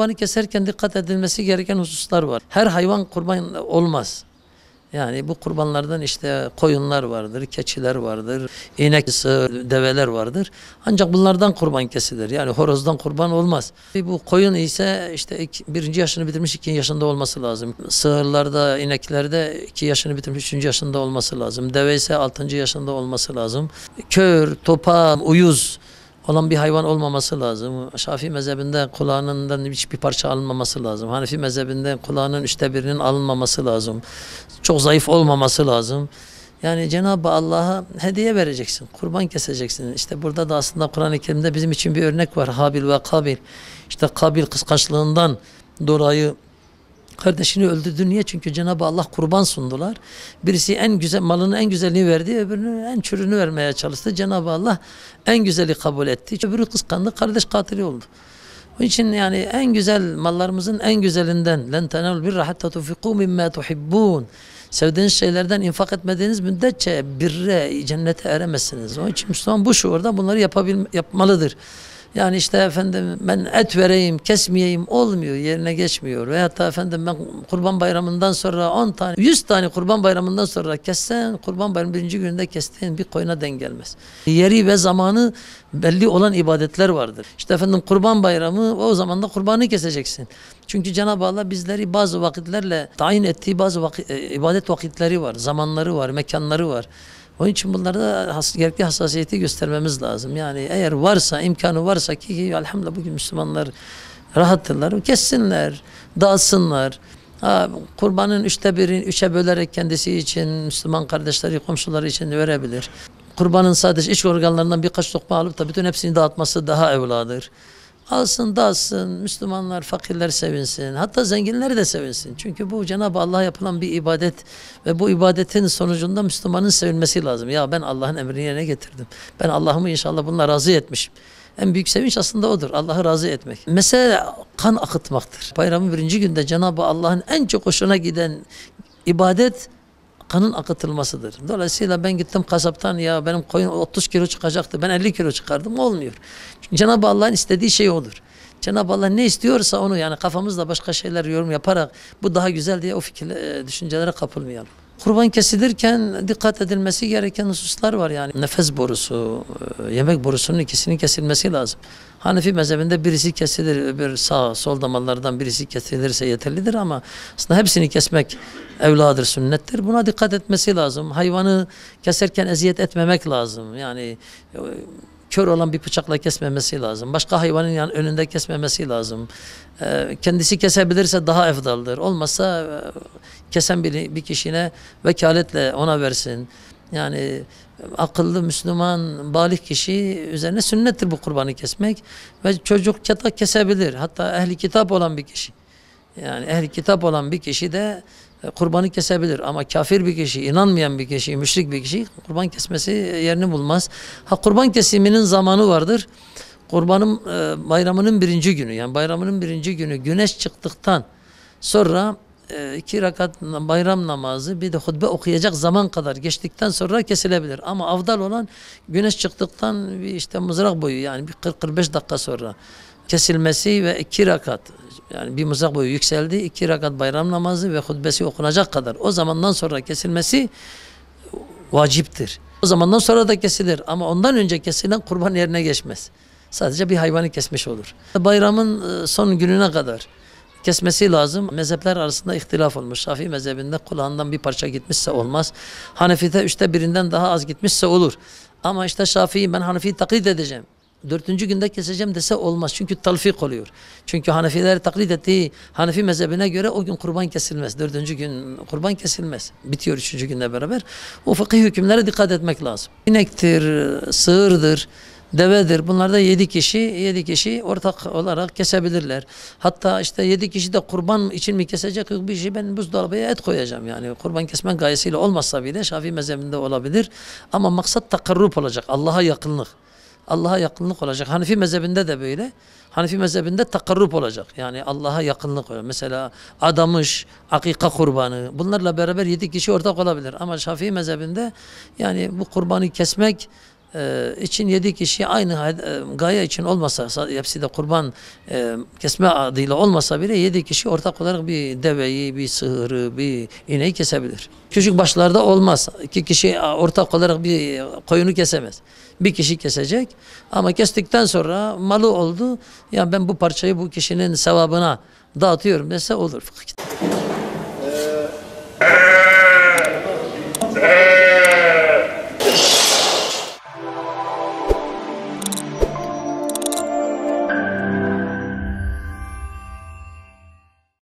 kurbanı keserken dikkat edilmesi gereken hususlar var. Her hayvan kurban olmaz. Yani bu kurbanlardan işte koyunlar vardır, keçiler vardır, inek, sığır, develer vardır. Ancak bunlardan kurban kesilir. Yani horozdan kurban olmaz. Bu koyun ise işte birinci yaşını bitirmiş 2 yaşında olması lazım. Sığırlarda, ineklerde 2 yaşını bitirmiş 3. yaşında olması lazım. Deve ise 6. yaşında olması lazım. Kör, topal, uyuz olan bir hayvan olmaması lazım. Şafii mezhebinde kulağından hiçbir parça alınmaması lazım. Hanefi mezhebinde kulağının 1/3'inin alınmaması lazım. Çok zayıf olmaması lazım. Yani Cenab-ı Allah'a hediye vereceksin. Kurban keseceksin. İşte burada da aslında Kur'an-ı Kerim'de bizim için bir örnek var. Habil ve Kabil. İşte Kabil kıskançlığından dolayı kardeşini öldürdü. Niye? Çünkü Cenab-ı Allah kurban sundular. Birisi en güzel malının en güzelini verdi, öbürünün en çürünü vermeye çalıştı. Cenab-ı Allah en güzeli kabul etti. Öbürü kıskandı, kardeş katili oldu. Onun için yani en güzel mallarımızın en güzelinden len tenalul birra hatta tunfiqu mimma tuhibbun. Sevdiğiniz şeylerden infak etmediğiniz müddetçe birre, cennete eremezsiniz. Onun için Müslüman bu şuurda bunları yapmalıdır. Yani işte efendim ben et vereyim, kesmeyeyim olmuyor, yerine geçmiyor. Veyahut da efendim ben kurban bayramından sonra 10 tane, 100 tane kurban bayramından sonra kessen, kurban bayramı 1. gününde kestiğin bir koyuna denk gelmez. Yeri ve zamanı belli olan ibadetler vardır. İşte efendim kurban bayramı, o zaman da kurbanı keseceksin. Çünkü Cenab-ı Allah bizleri bazı vakitlerle tayin ettiği bazı ibadet vakitleri var, zamanları var, mekanları var. Onun için bunlarda gerekli hassasiyeti göstermemiz lazım. Yani eğer varsa, imkanı varsa ki elhamdülillah bugün Müslümanlar rahattırlar, kessinler, dağıtsınlar. Kurbanın 1/3'ini 3'e bölerek kendisi için, Müslüman kardeşleri, komşuları için verebilir. Kurbanın sadece iç organlarından birkaç lokma alıp da bütün hepsini dağıtması daha evladır. Alsın, dağıtsın, Müslümanlar, fakirler sevinsin, hatta zenginler de sevinsin. Çünkü bu Cenab-ı Allah'a yapılan bir ibadet ve bu ibadetin sonucunda Müslümanın sevinmesi lazım. Ya ben Allah'ın emrini yerine getirdim. Ben Allah'ımı inşallah bununla razı etmişim. En büyük sevinç aslında odur, Allah'ı razı etmek. Mesele kan akıtmaktır. Bayramın 1. günde Cenab-ı Allah'ın en çok hoşuna giden ibadet kanın akıtılmasıdır. Dolayısıyla ben gittim kasaptan, ya benim koyun 30 kilo çıkacaktı, ben 50 kilo çıkardım, olmuyor. Çünkü Cenab-ı Allah'ın istediği şey odur. Cenab-ı Allah ne istiyorsa onu, yani kafamızda başka şeyler yorum yaparak bu daha güzel diye o düşüncelere kapılmayalım. Kurban kesilirken dikkat edilmesi gereken hususlar var yani. Nefes borusu, yemek borusunun ikisinin kesilmesi lazım. Hanefi mezhebinde birisi kesilir, öbür sağ sol damarlardan birisi kesilirse yeterlidir ama aslında hepsini kesmek evladır, sünnettir. Buna dikkat etmesi lazım. Hayvanı keserken eziyet etmemek lazım. Yani kör olan bir bıçakla kesmemesi lazım. Başka hayvanın önünde kesmemesi lazım. Kendisi kesebilirse daha efdaldır. Olmazsa kesen bir kişine vekaletle ona versin. Yani akıllı Müslüman balik kişi üzerine sünnettir bu kurbanı kesmek ve çocuk da kesebilir. Hatta ehli kitap olan bir kişi. Yani ehli kitap olan bir kişi de kurbanı kesebilir ama kafir bir kişi, inanmayan bir kişi, müşrik bir kişi kurban kesmesi yerini bulmaz. Kurban kesiminin zamanı vardır. Kurbanın bayramının 1. günü, yani bayramının 1. günü güneş çıktıktan sonra 2 rekat bayram namazı bir de hutbe okuyacak zaman kadar geçtikten sonra kesilebilir. Ama afdal olan güneş çıktıktan bir işte mızrak boyu, yani bir 40-45 dakika sonra kesilmesi ve 2 rekat, yani bir mızrak boyu yükseldi, 2 rekat bayram namazı ve hutbesi okunacak kadar o zamandan sonra kesilmesi vaciptir. O zamandan sonra da kesilir ama ondan önce kesilen kurban yerine geçmez. Sadece bir hayvanı kesmiş olur. Bayramın son gününe kadar kesmesi lazım. Mezhepler arasında ihtilaf olmuş. Şafii mezhebinde kulağından bir parça gitmişse olmaz. Hanefi'de 1/3'den daha az gitmişse olur. Ama işte Şafii, ben Hanefi'yi taklit edeceğim, 4. günde keseceğim dese olmaz. Çünkü talfik oluyor. Çünkü Hanefiler taklit ettiği Hanefi mezhebine göre o gün kurban kesilmez. 4. gün kurban kesilmez. Bitiyor 3. günle beraber. O fıkıh hükümlere dikkat etmek lazım. İnektir, sığırdır, devedir. Bunlarda 7 kişi ortak olarak kesebilirler. Hatta işte 7 kişi de kurban için mi kesecek bir şey, ben buzdolabıya et koyacağım. Yani kurban kesmen gayesiyle olmazsa bile Şafii mezhebinde olabilir. Ama maksat takarrup olacak. Allah'a yakınlık. Allah'a yakınlık olacak. Hanefi mezhebinde de böyle. Hanefi mezhebinde takarrup olacak. Yani Allah'a yakınlık olacak. Mesela adamış, akika kurbanı. Bunlarla beraber 7 kişi ortak olabilir. Ama Şafii mezhebinde yani bu kurbanı kesmek için 7 kişi aynı gaye için olmasa, hepsi de kurban kesme adıyla olmasa bile 7 kişi ortak olarak bir deveyi, bir sığırı, bir ineği kesebilir. Küçük başlarda olmaz. 2 kişi ortak olarak bir koyunu kesemez. Bir kişi kesecek ama kestikten sonra malı oldu. Ya ben bu parçayı bu kişinin sevabına dağıtıyorum dese olur.